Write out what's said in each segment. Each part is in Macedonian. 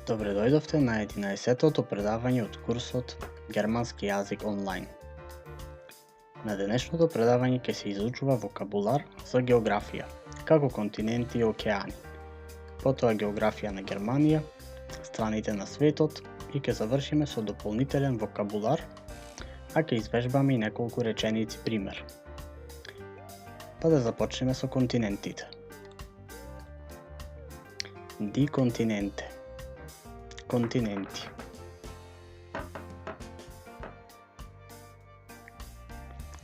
Добре дојдовте на 11-тото предавање од курсот Германски јазик онлайн. На денешното предавање ќе се изучува вокабулар за географија, како континенти и океани, потоа географија на Германија, страните на светот и ќе завршиме со дополнителен вокабулар, а ќе извежбаме и неколку реченици пример. Па да започнеме со континентите. Ди континенте. Континенти.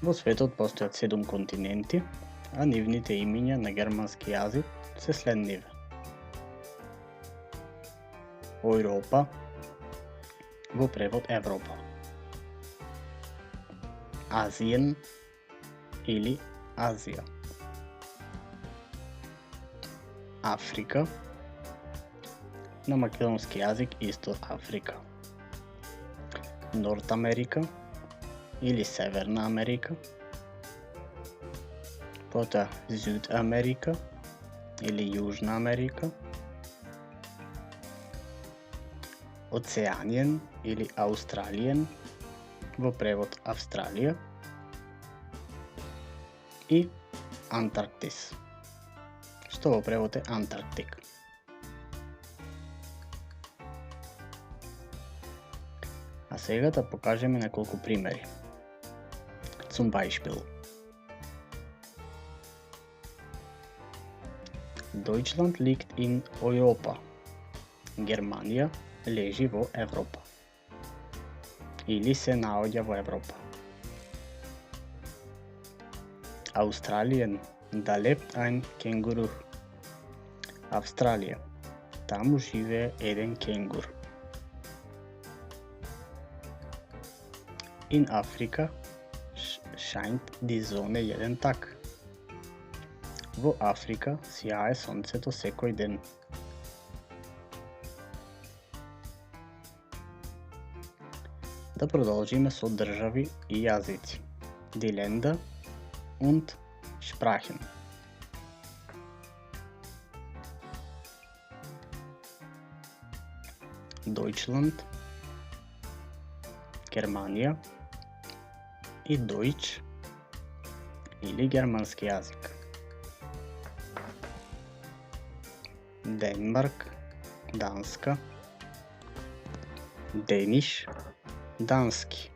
Во светот постојат 7 континенти, а нивните имиња на германски јазик се следниве. Европа, во превод Европа. Азиен или Азија. Африка, на македонски јазик исто Африка. Норт Америка или Северна Америка. Потоа Зуд Америка или Јужна Америка. Оцеаниен или Аустралиен, во превод Австралија. И Антарктис, што во превод е Антарктик. А сега да покажеме неколку примери. Zum Beispiel. Deutschland liegt in Europa. Германија лежи во Европа. Или се наоѓа во Европа. Australien, da lebt ein Känguru. Австралија, таму живее еден кенгур. In Afrika scheint die Sonne jeden Tag. Во Африка сјае сонцето секој ден. Да продолжиме со држави и јазици. Die Länder und Sprachen. Deutschland, Германија и Deutsch или германски јазик. Денмарк, Данска, Дениш, дански.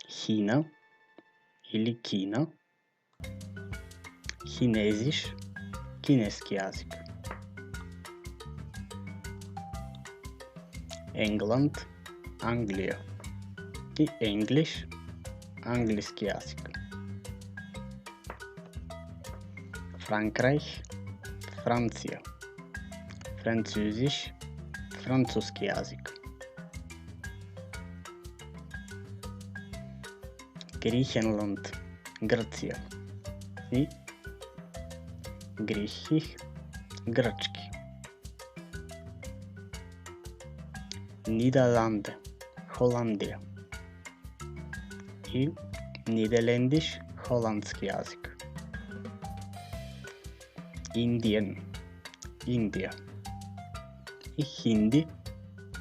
Хина или Кина, Хинезиш, кинески јазик. Енгланд, Англија и English, англиски јазик. Франкрајх, Франција, Французиш, француски јазик. Грихенланд, Грција и Грихих, грчки. Нидерланде, Холандија и Нидерлендиш, холандски јазик. Индиен, Индија и Хинди,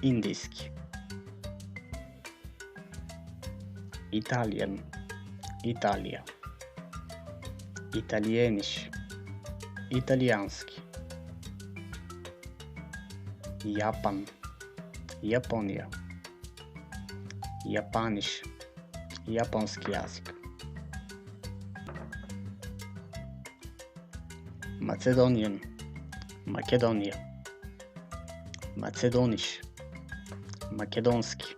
индиски. Италијан, Италија. Италиениш, италијански. Јапан, Јапонија. Јапаниш, јапонски јазик. Macedonian, Македонија. Macedonisch, македонски.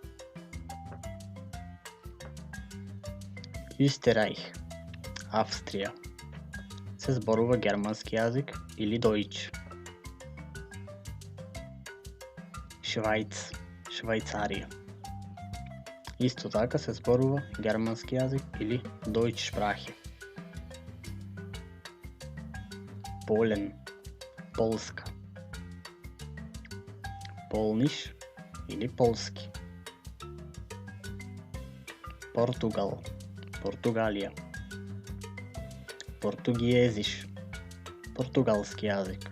Österreich, Австрија. Се зборува германски јазик или Deutsch. Швајц, Швајцарија. Исто така се зборува германски јазик или Deutsch Sprache. Полен, Полска. Полниш или полски. Португал, Португалија. Португиезиш, португалски јазик.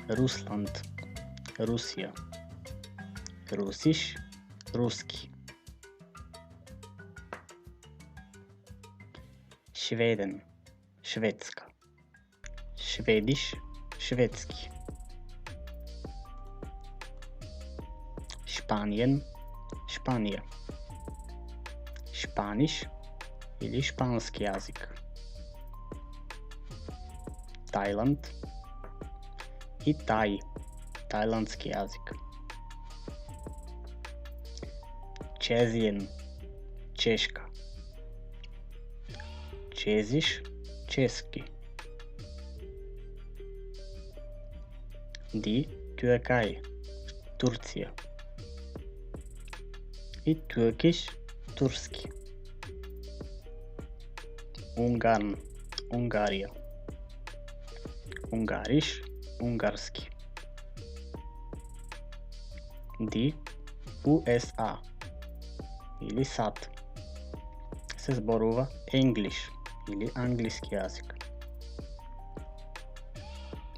Русланд, Русија. Русиш, руски. Шведен, шведска. Шведиш, шведски. Шпаниен, Шпанија. Шпаниш или шпански јазик. Тајланд и тај, тајландски јазик. Чезиен, чешка. Чезиш, чески. Ди тюекај, Турција. И тюекиш, турски. Унгарн, Унгарија. Унгариш, унгарски. Ди УСА или САД се зборува English или англиски јазик.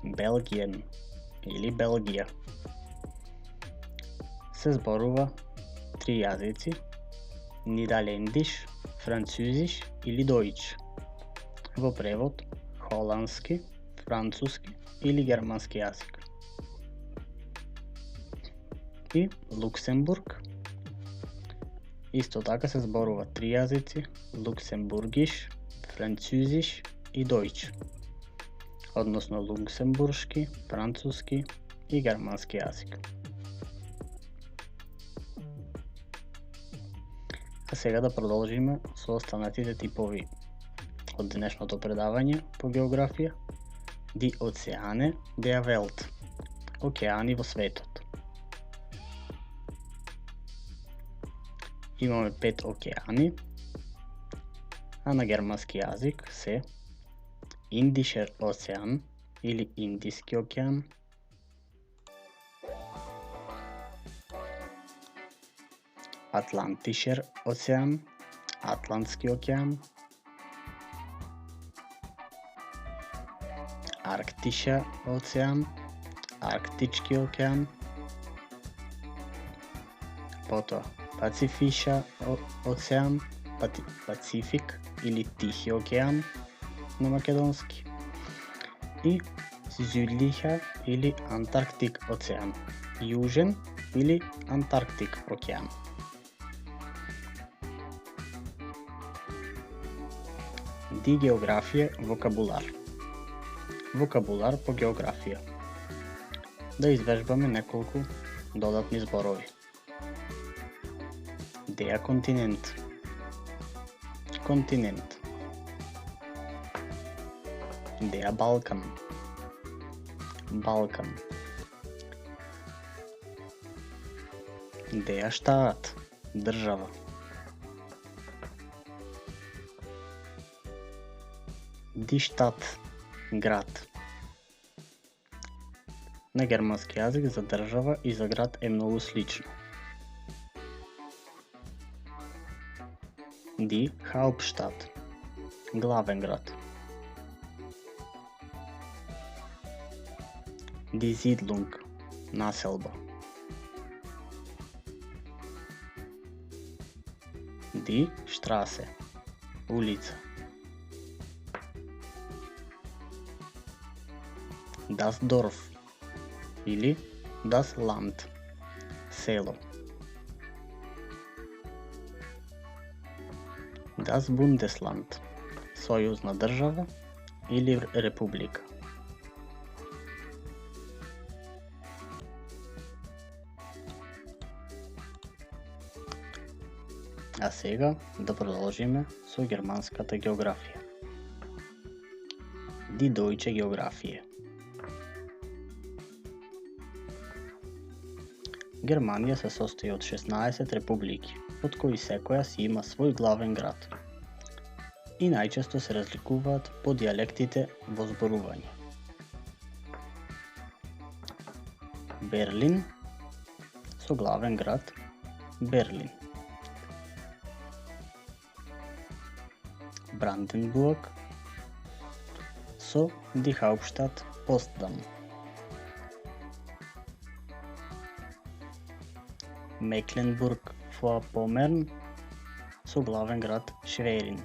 Белгиен или Белгија се зборува три јазици: нидерлендиш, французиш или дојч. Во превод холандски, француски или германски јазик. И Луксембург исто така се зборува три јазици: луксембургиш, французиш и дојч, односно луксембуршки, француски и германски јазик. А сега да продолжиме со останатите типови од денешното предавање по географија. Ди Оцеане der Welt, океани во светот. Имаме 5 океани, а на германски јазик се Индишер океан или Индиски океан, Атлантишер океан, Атлантски океан, Арктиша океан, Арктички океан, потоа Пацифиша океан, Пацифик или Тихи океан на македонски, и Südlicher или Антарктик океан, Јужен или Антарктик океан. Ди географија вокабулар. Вокабулар по географија. Да извежбаме неколку додатни зборови. Деја континент. Континент. Деја Балкан. Балкан. Деја штат. Држава. Ди штат. Град. На германски јазик за држава и за град е многу слично. Ди Хаупштад, главен град. Ди Зидлунг, населба. Ди Штрасе, улица. Das Dorf или Das Land, село. Das Bundesland, сојузна држава или република. А сега да продолжиме со германската географија. Ди Дојче географија. Германија се состои од 16 републики, од кои секоја си има свој главен град и најчесто се разликуваат по дијалектите во зборување. Берлин со главен град Берлин. Бранденбург со ди Хаупштад Постдам. Мекленбург-Vorpommern со главен град Шверин.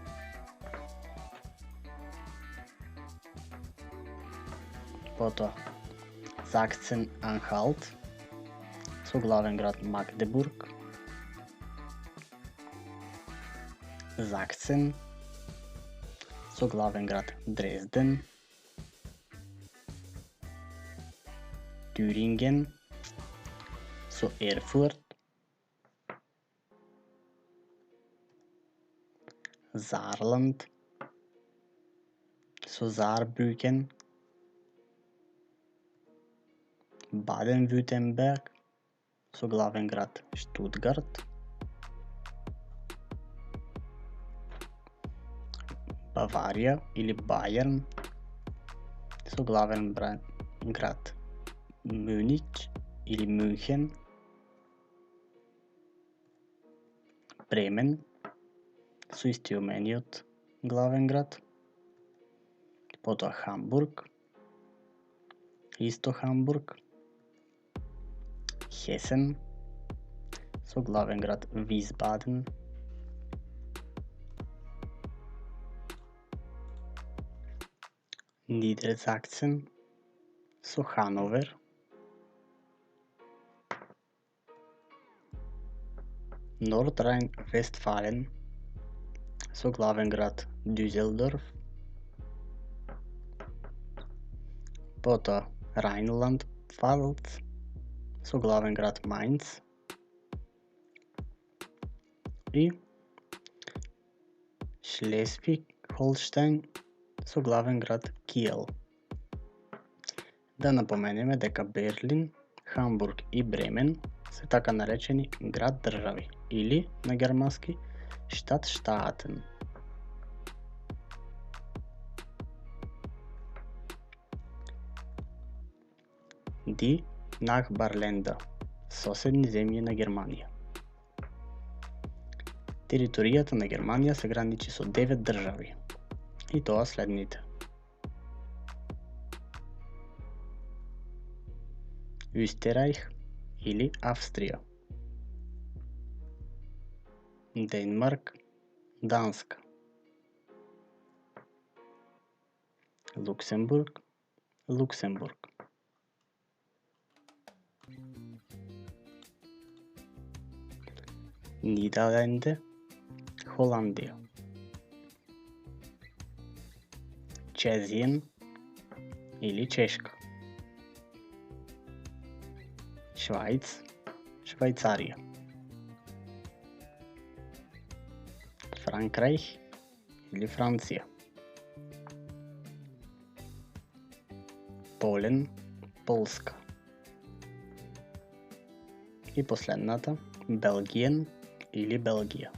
Потоа Саксен-Анхалт со главен град Магдебург. Заксен со главен град Дрезден. Тюринген со Ерфурт. Saarland со Saarbrücken. Баден-Вютенберг со главен град Штутгарт. Бавария или Байерн со главен град Мюнич или Мюнхен. Бремен со истиомениот главен град. Потоа Хамбург, исто Хамбург. Хесен со главен град Висбаден. Нидерсаксен со Хановер. Нордрайн-Вестфален со главен град Дюзелдорф. Потоа Райнланд-Пфалц со главен град Майнц. И Шлесвиг-Холштайн со главен град Киел. Да напоменеме дека Берлин, Хамбург и Бремен се така наречени град-држави или на германски Stadtstaaten. Die Nachbarländer, соседни земји на Германија. Територијата на Германија се граничи со 9 држави, и тоа следните: Österreich или Австрија, Денмарк, Данска, Луксембург, Луксембург, Нидерланди, Холандија, Чезиен или Чешка, Швајц, Швајцарија, Франкрајх или Франција, Полен, Полска и последната Белгиен или Белгија.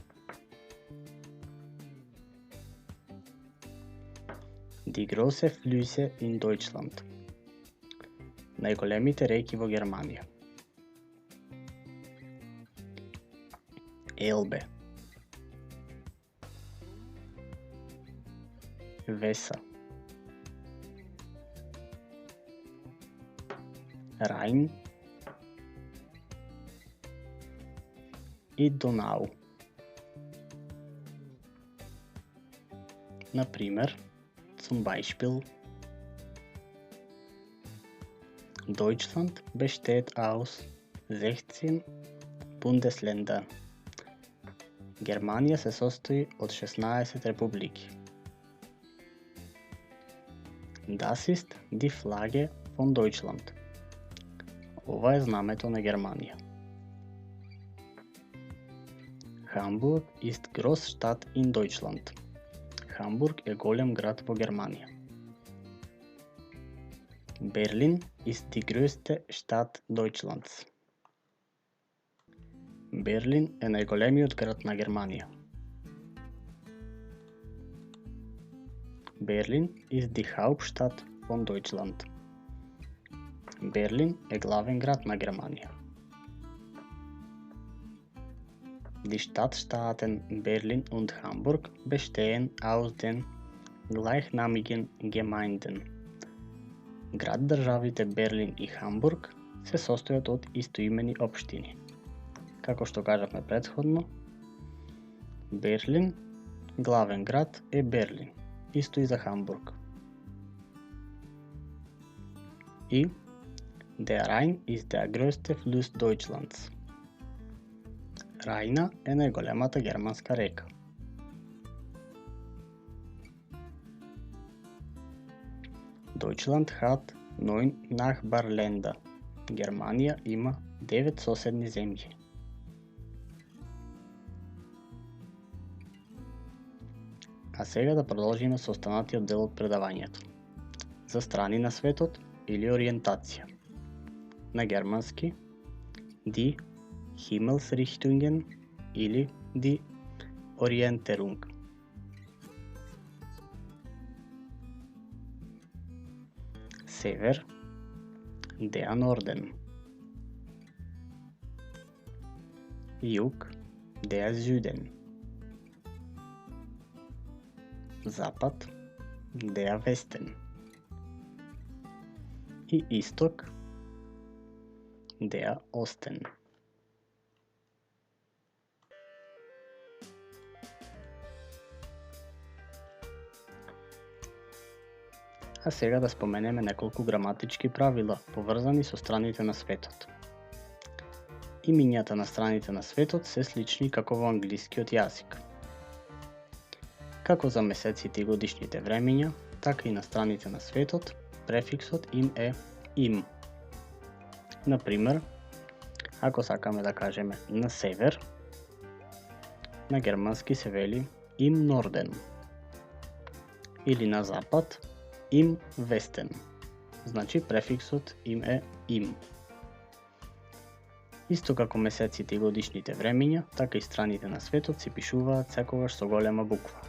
Die große Flüsse in Deutschland. Најголемите реки во Германија. Елбе, Веса, Райн и Донау. Например, zum Beispiel: Deutschland besteht aus 16 Bundesländern. Германија се состои од 16 републики. Das ist die Flagge von Deutschland. Ова е знамето на Германија. Hamburg ist Großstadt in Deutschland. Хамбург е голем град во Германија. Берлин ist die größte Stadt Deutschlands. Берлин е најголемиот град на Германија. Берлин ist die Hauptstadt von Deutschland. Берлин е главен град на Германија. Die Stadtstaaten Berlin und Hamburg bestehen aus den gleichnamigen Gemeinden. Град-државите Берлин и Хамбург се состојат од истоимени општини. Како што кажавме претходно, Берлин, главен град е Берлин. Исто и за Хамбург. И Der Rhein ist der größte Fluss Deutschlands. Рајна е најголемата германска река. Deutschland hat 9 Nachbarländer. Германија има 9 соседни земји. А сега да продолжиме со останатиот дел од предавањето. За страни на светот или ориентација. На германски Die Himmelsrichtungen или Die Orientierung. Север, der Norden. Юг, der Süden. Запад, der Westen. И исток, der Osten. А сега да споменеме неколку граматички правила, поврзани со страните на светот. Имињата на страните на светот се слични како во англискиот јазик. Како за месеците и годишните времења, така и на страните на светот, префиксот им е им. Например, ако сакаме да кажеме на север, на германски се вели им Norden. Или на запад, им Westen. Значи префиксот им е им. Исто како месеците и годишните времења, така и страните на светот се пишуваат секогаш со голема буква.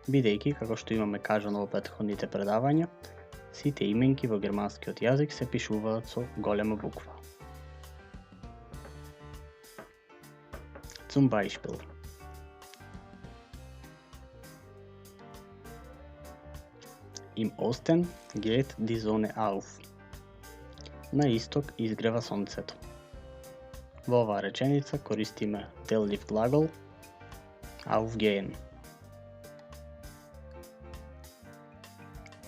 Бидејќи, како што имаме кажано во претходните предавања, сите именки во германскиот јазик се пишуваат со голема буква. Zum Beispiel. Im Osten geht die Sonne auf. На исток изгрева сонцето. Во оваа реченица користиме деллив глагол aufgehen.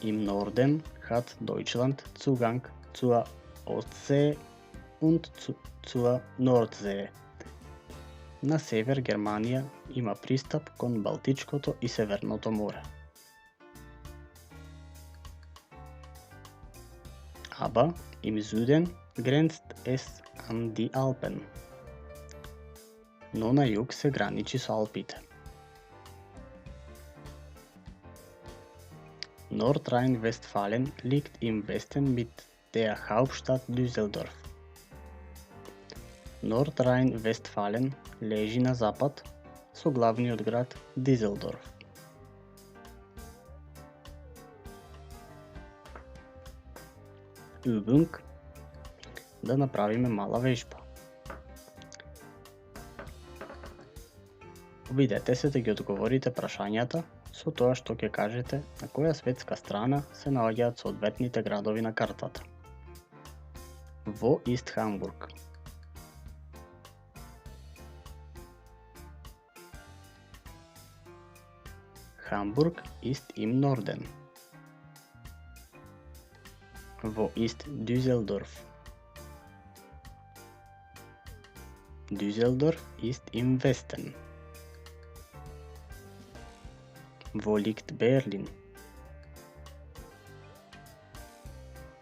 Im Norden hat Deutschland Zugang zur Ostsee und zur Nordsee. На север Германија има пристап кон Балтичкото и Северното море. Aber im Süden grenzt es an die Alpen. Но на југ се граничи со Алпите. Nordrhein-Westfalen liegt im Westen mit der Hauptstadt Düsseldorf. Nordrhein-Westfalen лежи на запад со главниот град Дизелдорф. Übung, да направиме мала вежба. Обидете се да ги одговорите прашањата со тоа што ќе кажете на која светска страна се наоѓаат соодветните градови на картата. Во ist Hamburg? Hamburg ist im Norden. Wo ist Düsseldorf? Düsseldorf ist im Westen. Wo liegt Berlin?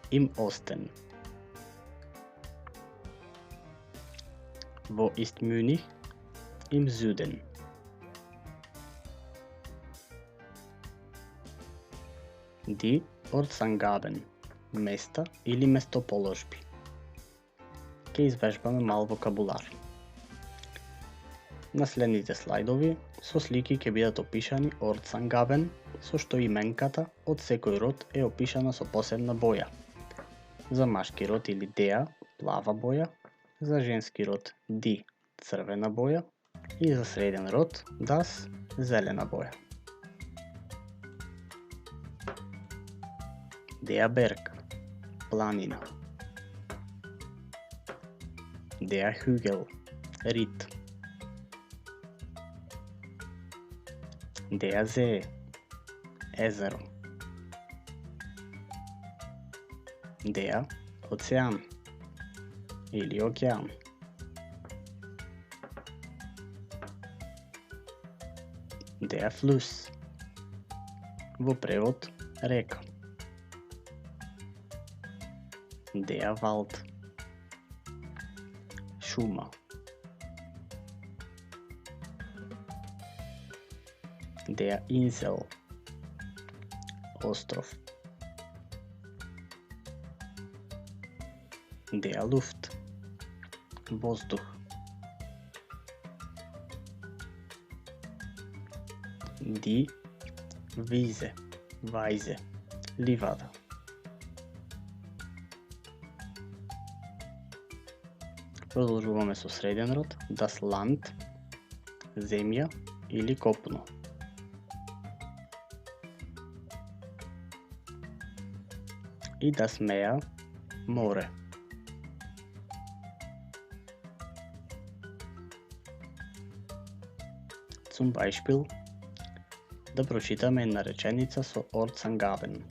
Im Osten. Wo ist Munich? Im Süden. Die Ortsangaben, места или местоположби. Ќе извежбаме мал вокабулар. На следните слайдови со слики ќе бидат опишани Ortsangaben, со што именката од секој род е опишана со посебна боја. За машки род или der, плава боја, за женски род die, црвена боја и за среден род das, зелена боја. Der Berg, планина. Der Hügel, Рид. Der See, езеро. Der оцеан или океан. Der Fluss, во превод река. Der Wald, шума. Der Insel, остров. Der Luft, въздух. Die Wiese, Weise, ливада. Продолжуваме со среден род, das Land, земја или копно. И das Meer, море. Zum Beispiel, да прочитаме една реченица со Ortsangaben.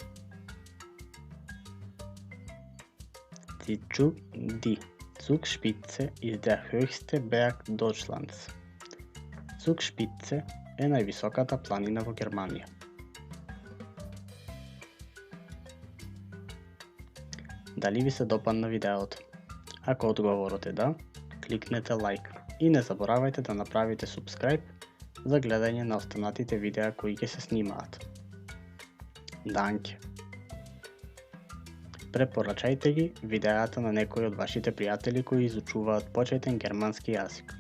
Die Zugspitze ist der höchste Berg Deutschlands. Zugspitze е највисоката планина во Германија. Дали ви се допадна видеото? Ако одговорот е да, кликнете лайк и не заборавајте да направите subscribe за гледање на останатите видеа кои ќе се снимаат. Данке! Препорачајте ги видеата на некои од вашите пријатели кои изучуваат почетен германски јазик.